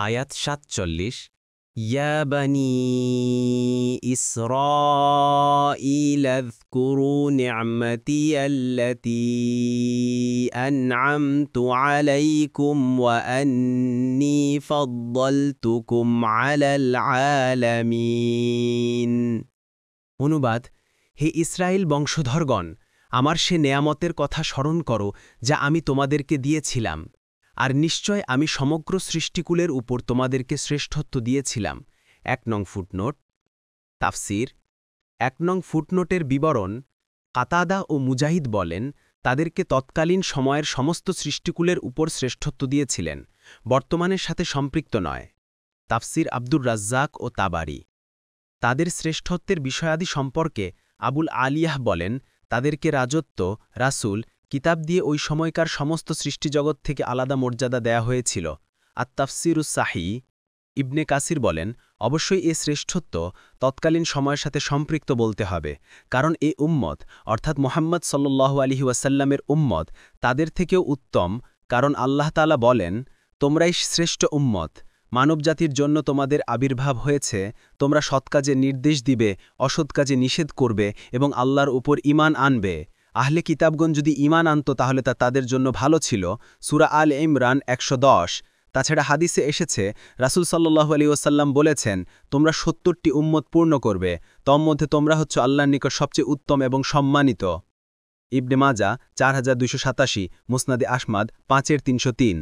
আয়াত ৪৭ ইয়া বানি ইসরাঈল আযকুরু নি'মাতি আল্লাতী আন'আমতু আলাইকুম ওয়া আন্নী ফাদ্দালতুকুম আলাল আলামিন। অনুবাদ: হে ইসরায়েল বংশধরগণ, আমার সে নেয়ামতের কথা স্মরণ করো যা আমি তোমাদেরকে দিয়েছিলাম, আর নিশ্চয় আমি সমগ্র সৃষ্টিকুলের উপর তোমাদেরকে শ্রেষ্ঠত্ব দিয়েছিলাম। ১ নং ফুটনোট। তাফসির: ১ নং ফুটনোটের বিবরণ: কাতাদা ও মুজাহিদ বলেন, তাদেরকে তৎকালীন সময়ের সমস্ত সৃষ্টিকুলের উপর শ্রেষ্ঠত্ব দিয়েছিলেন, বর্তমানের সাথে সম্পৃক্ত নয়। তাফসির আব্দুর রাজ্জাক ও তাবারি। তাদের শ্রেষ্ঠত্বের বিষয়াদি সম্পর্কে আবুল আলিয়াহ বলেন, তাদেরকে রাজত্ব, রাসূল, কিতাব দিয়ে ওই সময়কার সমস্ত সৃষ্টিজগৎ থেকে আলাদা মর্যাদা দেয়া হয়েছিল। আত-তাফসিরুস সাহিহ। ইবনে কাসির বলেন, অবশ্যই এ শ্রেষ্ঠত্ব তৎকালীন সময়ের সাথে সম্পৃক্ত বলতে হবে, কারণ এ উম্মত অর্থাৎ মুহাম্মদ সাল্লাল্লাহু আলাইহি ওয়াসাল্লামের উম্মত তাদের থেকেও উত্তম, কারণ আল্লাহ তাআলা বলেন, তোমরাই শ্রেষ্ঠ উম্মত, মানবজাতির জন্য তোমাদের আবির্ভাব হয়েছে, তোমরা সৎ কাজে নির্দেশ দিবে, অসৎ কাজে নিষেধ করবে এবং আল্লাহর উপর ঈমান আনবে। আহলে কিতাবগণ যদি ঈমান আনত তাহলে তা তাদের জন্য ভালো ছিল। সূরা আল ইমরান ১১০। তাছাড়া হাদিসে এসেছে, রাসূল সাল্লাল্লাহু আলাইহি ওয়াসাল্লাম বলেছেন, তোমরা ৭০টি উম্মত পূর্ণ করবে, তন্মধ্যে তোমরা হচ্ছ আল্লাহর নিকট সবচেয়ে উত্তম এবং সম্মানিত। ইবনে মাজাহ ৪২৮৭, মুসনাদে আহমদ ৫-৩০৩।